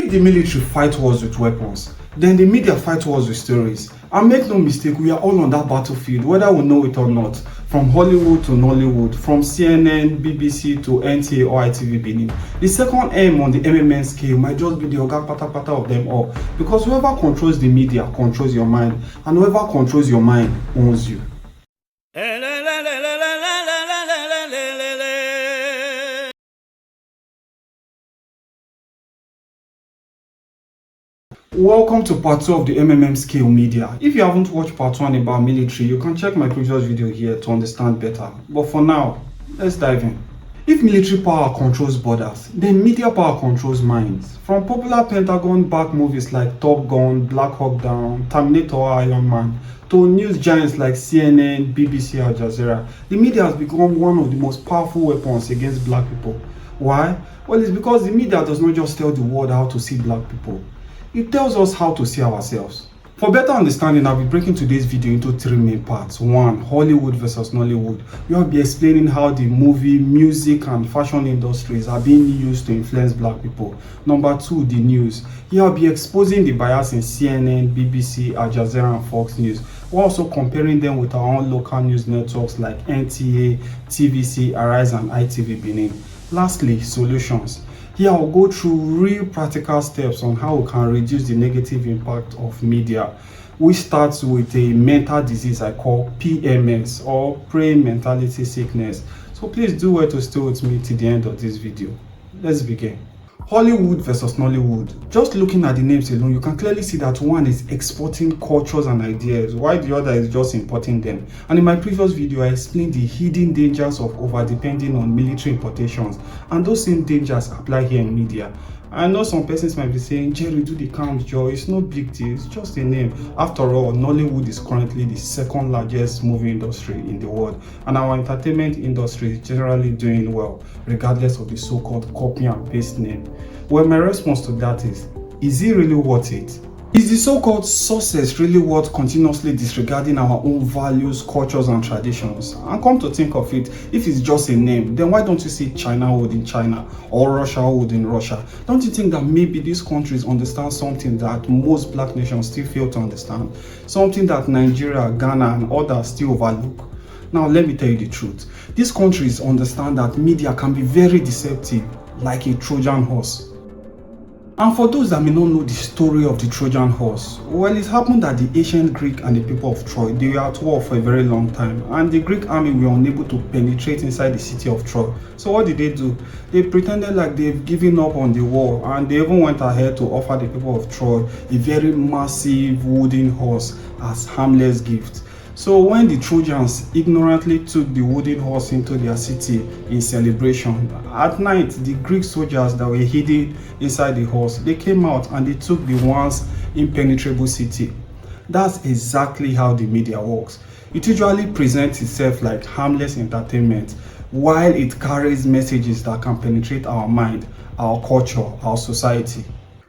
If the military fight wars with weapons, then the media fight wars with stories. And make no mistake, we are all on that battlefield, whether we know it or not. From Hollywood to Nollywood, from CNN, BBC to NTA or ITV Benin. The second M on the MMN scale might just be the Oga Pata of them all. Because whoever controls the media controls your mind, and whoever controls your mind owns you. Welcome to part 2 of the MMM scale media. If you haven't watched part 1 about military, you can check my previous video here to understand better. But for now, let's dive in. If military power controls borders, then media power controls minds. From popular Pentagon-backed movies like Top Gun, Black Hawk Down, Terminator or Iron Man, to news giants like CNN, BBC or Jazeera, the media has become one of the most powerful weapons against black people. Why? Well, it's because the media does not just tell the world how to see black people. It tells us how to see ourselves. For better understanding, I'll be breaking today's video into 3 main parts. 1. Hollywood versus Nollywood. We'll be explaining how the movie, music and fashion industries are being used to influence black people. Number 2. The news. Here I'll be exposing the bias in CNN, BBC, Al Jazeera and Fox News. We're also comparing them with our own local news networks like NTA, TVC, Arise and ITV Benin. Lastly, solutions. Here I'll go through real practical steps on how we can reduce the negative impact of media, which starts with a mental disease I call P.M.S. or praying mentality sickness. So please do well to stay with me till the end of this video. Let's begin. Hollywood versus Nollywood. Just looking at the names alone, you can clearly see that one is exporting cultures and ideas, while the other is just importing them. And in my previous video, I explained the hidden dangers of over-depending on military importations, and those same dangers apply here in media. I know some persons might be saying, Jerry, do the count, Joe. It's no big deal. It's just a name. After all, Nollywood is currently the second largest movie industry in the world, and our entertainment industry is generally doing well, regardless of the so-called copy and paste name. Well, my response to that is it really worth it? Is the so-called success really worth continuously disregarding our own values, cultures and traditions? And come to think of it, if it's just a name, then why don't you say Chinawood in China or Russiawood in Russia? Don't you think that maybe these countries understand something that most black nations still fail to understand? Something that Nigeria, Ghana and others still overlook? Now let me tell you the truth. These countries understand that media can be very deceptive, like a Trojan horse. And for those that may not know the story of the Trojan Horse, well, it happened that the ancient Greek and the people of Troy, they were at war for a very long time, and the Greek army were unable to penetrate inside the city of Troy. So what did they do? They pretended like they've given up on the war, and they even went ahead to offer the people of Troy a very massive wooden horse as harmless gift. So when the Trojans ignorantly took the wooden horse into their city in celebration, at night the Greek soldiers that were hidden inside the horse, they came out and they took the once impenetrable city. That's exactly how the media works. It usually presents itself like harmless entertainment, while it carries messages that can penetrate our mind, our culture, our society.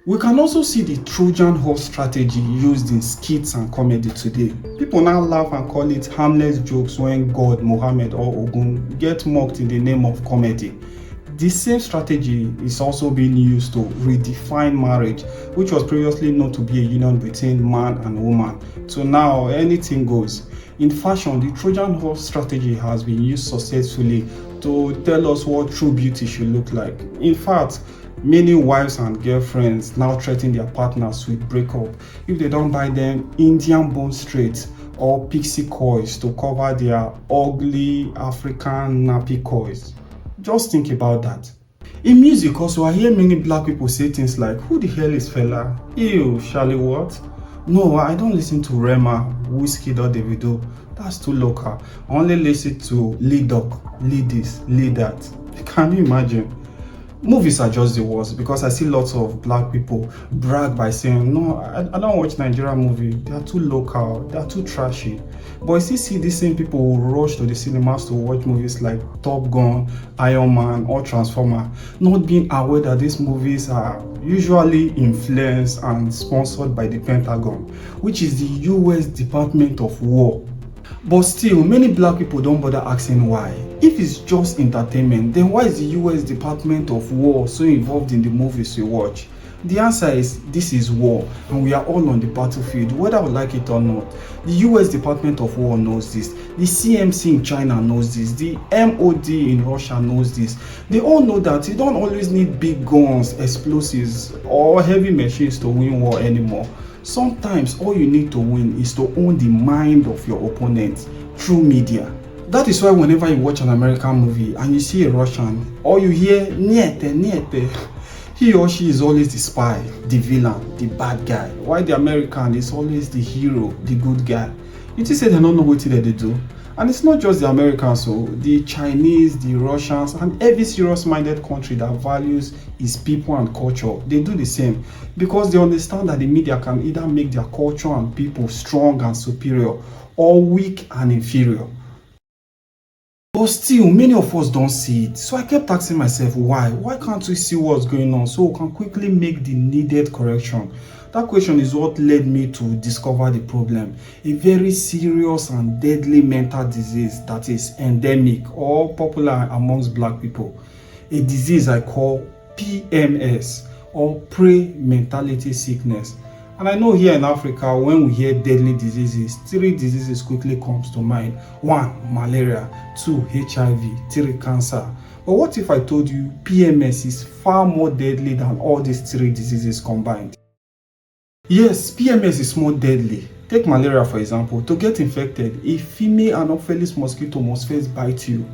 We can also see the Trojan horse strategy used in skits and comedy today. People now laugh and call it harmless jokes when God, Muhammad or Ogun get mocked in the name of comedy. The same strategy is also being used to redefine marriage, which was previously known to be a union between man and woman. So now anything goes. In fashion, the Trojan horse strategy has been used successfully to tell us what true beauty should look like. In fact, many wives and girlfriends now threaten their partners with breakup if they don't buy them Indian bone straight or pixie coils to cover their ugly African nappy coils. Just think about that. In music also, I hear many black people say things like, who the hell is Fela? Ew, Charlie what? No, I don't listen to Rema, Wizkid or Davido. That's too local. I only listen to Lee Doc, Lee this, Lee that. Can you imagine? Movies are just the worst, because I see lots of black people brag by saying, no, I don't watch Nigerian movie, they are too local, they are too trashy. But I still see these same people who rush to the cinemas to watch movies like Top Gun, Iron Man or Transformer, not being aware that these movies are usually influenced and sponsored by the Pentagon, which is the US Department of War. But still, many black people don't bother asking why. If it's just entertainment, then why is the US Department of War so involved in the movies we watch? The answer is this is war, and we are all on the battlefield, whether we like it or not. The US Department of War knows this, the CMC in China knows this, the MOD in Russia knows this. They all know that you don't always need big guns, explosives, or heavy machines to win war anymore. Sometimes all you need to win is to own the mind of your opponent through media. That is why whenever you watch an American movie and you see a Russian, or you hear niete, niete, he or she is always the spy, the villain, the bad guy, while the American is always the hero, the good guy. You just say they don't know what they do. And it's not just the Americans, so the Chinese, the Russians, and every serious-minded country that values its people and culture, they do the same, because they understand that the media can either make their culture and people strong and superior, or weak and inferior. But still, many of us don't see it. So I kept asking myself, why? Why can't we see what's going on so we can quickly make the needed correction? That question is what led me to discover the problem. A very serious and deadly mental disease that is endemic or popular amongst black people. A disease I call P.M.S. or pre-mentality sickness. And I know here in Africa, when we hear deadly diseases, 3 diseases quickly comes to mind. 1, malaria. 2, HIV. 3, cancer. But what if I told you PMS is far more deadly than all these 3 diseases combined? Yes, PMS is more deadly. Take malaria for example. To get infected, a female Anopheles mosquito must first bite you.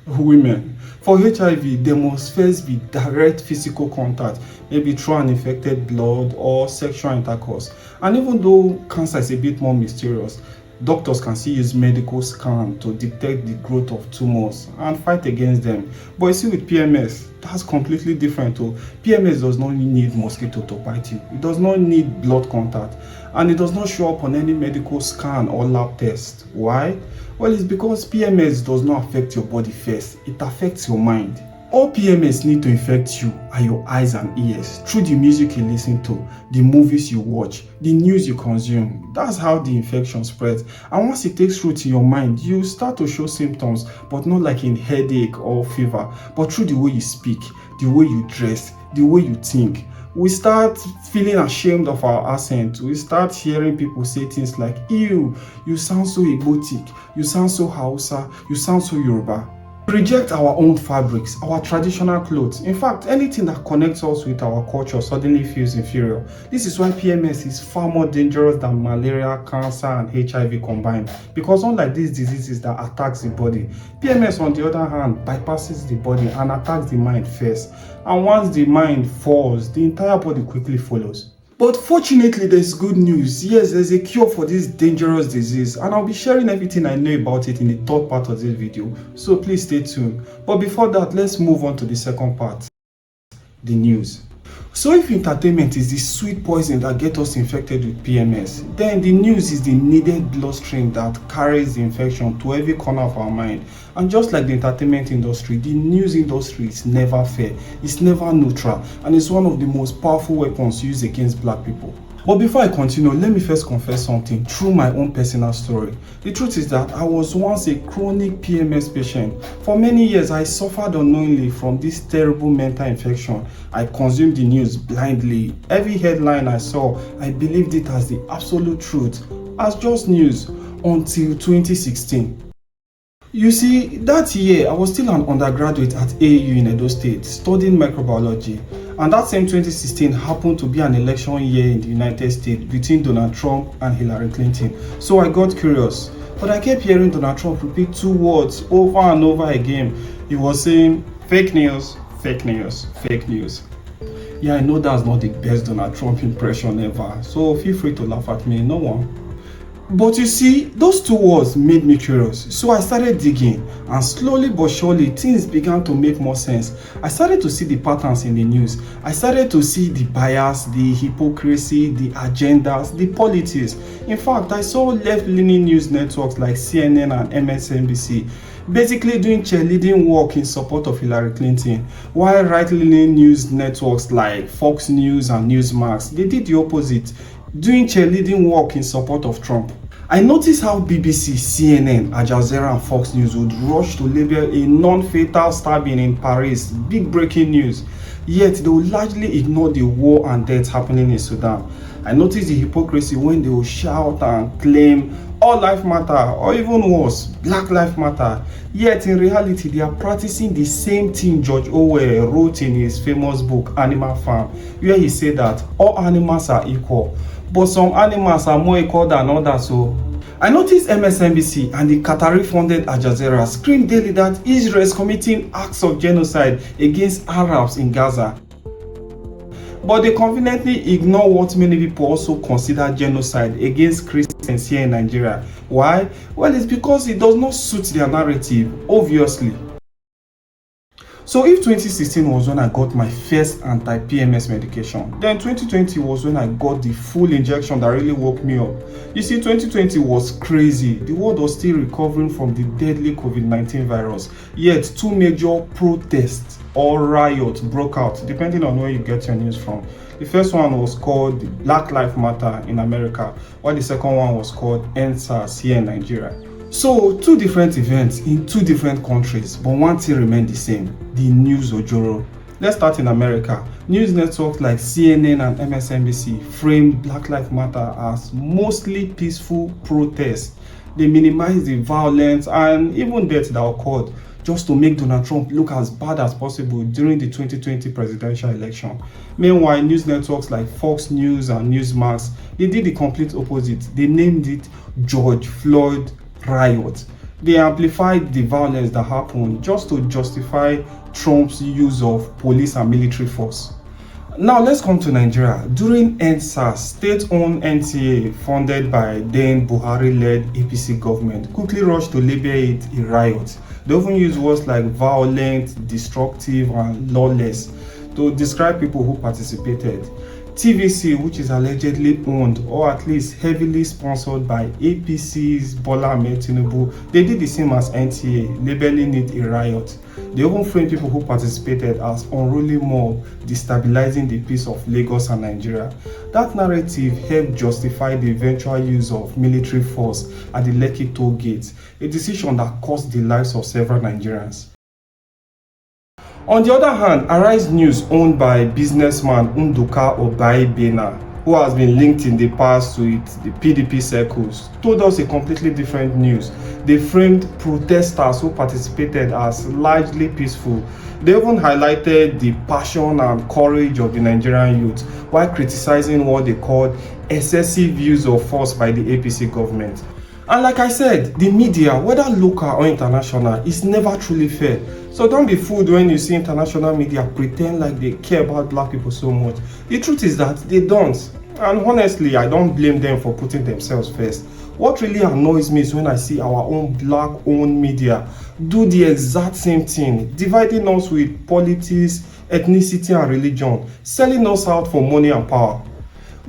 Women. For HIV, there must first be direct physical contact, maybe through an infected blood or sexual intercourse. And even though cancer is a bit more mysterious, doctors can still use medical scan to detect the growth of tumors and fight against them. But you see, with PMS, that's completely different too. PMS does not need mosquito to bite you. It does not need blood contact. And it does not show up on any medical scan or lab test. Why? Well, it's because PMS does not affect your body first. It affects your mind. All PMS need to infect you are your eyes and ears through the music you listen to, the movies you watch, the news you consume. That's how the infection spreads. And once it takes root in your mind, you start to show symptoms, but not like in headache or fever, but through the way you speak, the way you dress, the way you think. We start feeling ashamed of our accent. We start hearing people say things like, ew, you sound so Igbotic, you sound so Hausa, you sound so Yoruba. We reject our own fabrics, our traditional clothes. In fact, anything that connects us with our culture suddenly feels inferior. This is why PMS is far more dangerous than malaria, cancer, and HIV combined. Because unlike these diseases that attacks the body, PMS on the other hand bypasses the body and attacks the mind first. And once the mind falls, the entire body quickly follows. But fortunately, there's good news. Yes, there's a cure for this dangerous disease, and I'll be sharing everything I know about it in the third part of this video, so please stay tuned. But before that, let's move on to the second part, the news. So if entertainment is the sweet poison that gets us infected with PMS, then the news is the needed bloodstream that carries the infection to every corner of our mind. And just like the entertainment industry, the news industry is never fair, it's never neutral, and it's one of the most powerful weapons used against black people. But before I continue, let me first confess something through my own personal story. The truth is that I was once a chronic PMS patient. For many years, I suffered unknowingly from this terrible mental infection. I consumed the news blindly. Every headline I saw, I believed it as the absolute truth, as just news, until 2016. You see, that year I was still an undergraduate at AU in Edo State studying microbiology, and that same 2016 happened to be an election year in the United States between Donald Trump and Hillary Clinton. So I got curious, but I kept hearing Donald Trump repeat 2 words over and over again. He was saying fake news, fake news, fake news. Yeah, I know that's not the best Donald Trump impression ever, so feel free to laugh at me, no one. But you see, those 2 words made me curious, so I started digging, and slowly but surely things began to make more sense. I started to see the patterns in the news. I started to see the bias, the hypocrisy, the agendas, the politics. In fact, I saw left-leaning news networks like CNN and MSNBC basically doing cheerleading work in support of Hillary Clinton, while right-leaning news networks like Fox News and Newsmax, they did the opposite, doing cheerleading work in support of Trump. I noticed how BBC, CNN, Jazeera and Fox News would rush to label a non-fatal stabbing in Paris big breaking news. yet they will largely ignore the war and death happening in Sudan. I notice the hypocrisy when they will shout and claim all life matter, or even worse, Black Lives Matter. Yet in reality, they are practicing the same thing George Orwell wrote in his famous book Animal Farm, where he said that all animals are equal, but some animals are more equal than others. So I noticed MSNBC and the Qatari-funded Jazeera scream daily that Israel is committing acts of genocide against Arabs in Gaza. But they conveniently ignore what many people also consider genocide against Christians here in Nigeria. Why? Well, it's because it does not suit their narrative, obviously. So if 2016 was when I got my first anti-P.M.S medication, then 2020 was when I got the full injection that really woke me up. You see, 2020 was crazy. The world was still recovering from the deadly COVID-19 virus. Yet two major protests or riots broke out, depending on where you get your news from. The first one was called Black Lives Matter in America, while the second one was called EndSARS here in Nigeria. So, two different events in two different countries, but one thing remained the same: the news ojoro. Let's start in America. News networks like CNN and MSNBC framed Black Lives Matter as mostly peaceful protests. They minimized the violence and even death that occurred just to make Donald Trump look as bad as possible during the 2020 presidential election. Meanwhile, news networks like Fox News and Newsmax, they did the complete opposite. They named it George Floyd riot. They amplified the violence that happened just to justify Trump's use of police and military force. Now let's come to Nigeria. During EndSARS, state-owned NTA funded by then Buhari-led APC government quickly rushed to label it a riot. They often use words like violent, destructive, and lawless to describe people who participated. TVC, which is allegedly owned or at least heavily sponsored by APC's Bola Ahmed Tinubu, they did the same as NTA, labeling it a riot. They even framed people who participated as unruly mob, destabilizing the peace of Lagos and Nigeria. That narrative helped justify the eventual use of military force at the Lekki toll gate, a decision that cost the lives of several Nigerians. On the other hand, Arise News, owned by businessman Nduka Obaibena, who has been linked in the past to the PDP circles, told us a completely different news. They framed protesters who participated as largely peaceful. They even highlighted the passion and courage of the Nigerian youth while criticizing what they called excessive use of force by the APC government. And like I said, the media, whether local or international, is never truly fair. So don't be fooled when you see international media pretend like they care about black people so much. The truth is that they don't. And honestly, I don't blame them for putting themselves first. What really annoys me is when I see our own black-owned media do the exact same thing, dividing us with politics, ethnicity, and religion, selling us out for money and power.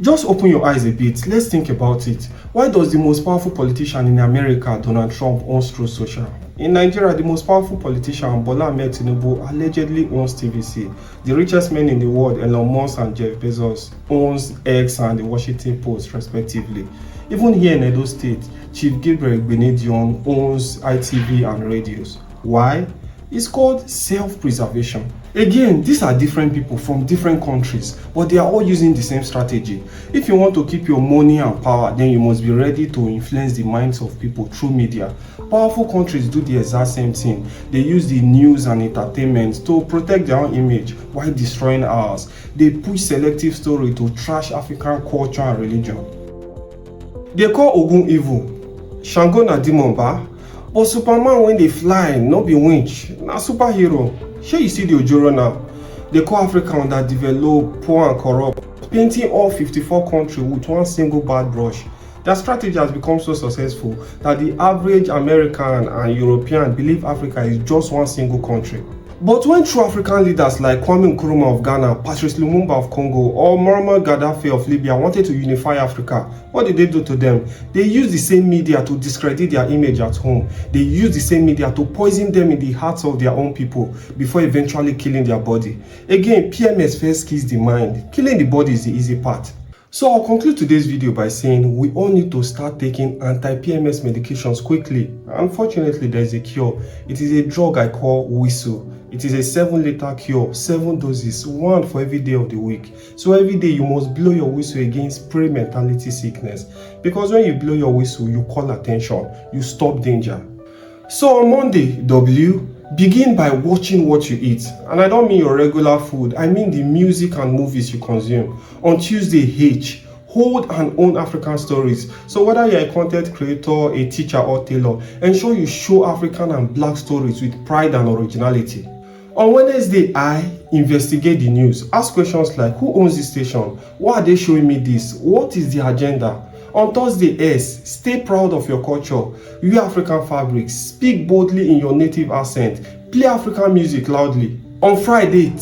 Just open your eyes a bit. Let's think about it. Why does the most powerful politician in America, Donald Trump, owns Truth Social? In Nigeria, the most powerful politician, Bola Ahmed Tinubu, allegedly owns TVC. The richest men in the world, Elon Musk and Jeff Bezos, owns X and the Washington Post, respectively. Even here in Edo State, Chief Gabriel Benedion owns ITV and radios. Why? It's called self-preservation. Again, these are different people from different countries, but they are all using the same strategy. If you want to keep your money and power, then you must be ready to influence the minds of people through media. Powerful countries do the exact same thing. They use the news and entertainment to protect their own image while destroying ours. They push selective story to trash African culture and religion. They call Ogun evil, Shango na demon ba, but Superman when they fly, no be winch, na superhero. Here you see the ojoro now. They call Africa underdeveloped, poor and corrupt, painting all 54 countries with one single bad brush. Their strategy has become so successful that the average American and European believe Africa is just one single country. But when true African leaders like Kwame Nkrumah of Ghana, Patrice Lumumba of Congo, or Muammar Gaddafi of Libya wanted to unify Africa, what did they do to them? They used the same media to discredit their image at home. They used the same media to poison them in the hearts of their own people before eventually killing their body. Again, P.M.S first kills the mind. Killing the body is the easy part. So I'll conclude today's video by saying we all need to start taking anti-PMS medications quickly. Unfortunately, there is a cure. It is a drug I call whistle. It is a 7-liter cure, 7 doses, 1 for every day of the week. So every day you must blow your whistle against pre-mentality sickness. Because when you blow your whistle, you call attention, you stop danger. So on Monday, begin by watching what you eat. And I don't mean your regular food, I mean the music and movies you consume. On Tuesday, hold and own African stories. So whether you're a content creator, a teacher or tailor, ensure you show African and Black stories with pride and originality. On Wednesday, investigate the news. Ask questions like, who owns this station? Why are they showing me this? What is the agenda? On Thursday, stay proud of your culture. Wear African fabrics. Speak boldly in your native accent. Play African music loudly. On Friday,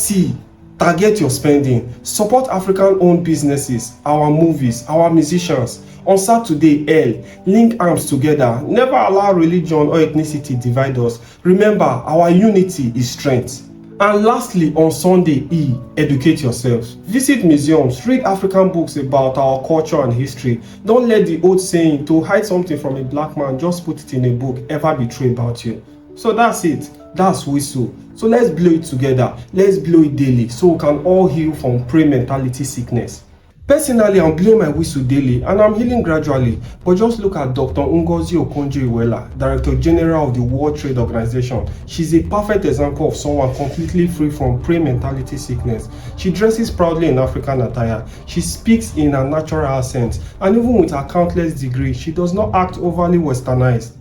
target your spending. Support African-owned businesses, our movies, our musicians. On Saturday, link arms together. Never allow religion or ethnicity divide us. Remember, our unity is strength. And lastly, on Sunday, educate yourselves. Visit museums, read African books about our culture and history. Don't let the old saying, to hide something from a black man, just put it in a book, ever be true about you. So that's it. That's whistle. So let's blow it together. Let's blow it daily so we can all heal from pre-mentality sickness. Personally, I'm blowing my whistle daily and I'm healing gradually. But just look at Dr. Ngozi Okonjo-Iweala, Director General of the World Trade Organization. She's a perfect example of someone completely free from pre-mentality sickness. She dresses proudly in African attire. She speaks in her natural accent. And even with her countless degrees, she does not act overly westernized.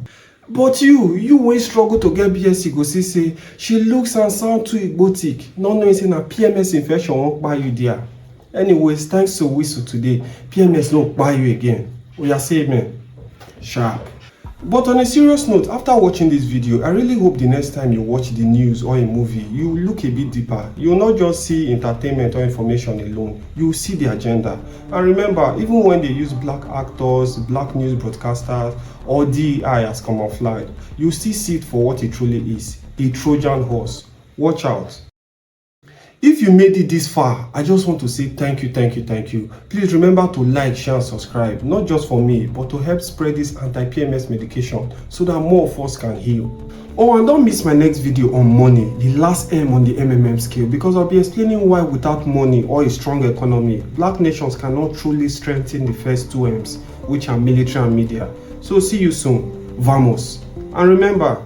But you wey struggle to get BSc go see say she looks and sound too exotic, not knowing say na PMS infection won't buy you there. Anyways, thanks to whistle today, PMS no buy you again. Oya say amen. Sharp. But on a serious note, after watching this video, I really hope the next time you watch the news or a movie, you look a bit deeper. You will not just see entertainment or information alone. You will see the agenda. And remember, even when they use black actors, black news broadcasters, or DEI as camouflage, you still see it for what it truly is, a Trojan horse. Watch out. If you made it this far, I just want to say thank you. Please remember to like, share and subscribe, not just for me, but to help spread this anti-PMS medication so that more of us can heal. Oh, and don't miss my next video on money, the last M on the MMM scale, because I'll be explaining why without money or a strong economy, black nations cannot truly strengthen the first 2 M's, which are military and media. So see you soon. Vamos. And remember,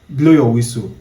blow your whistle.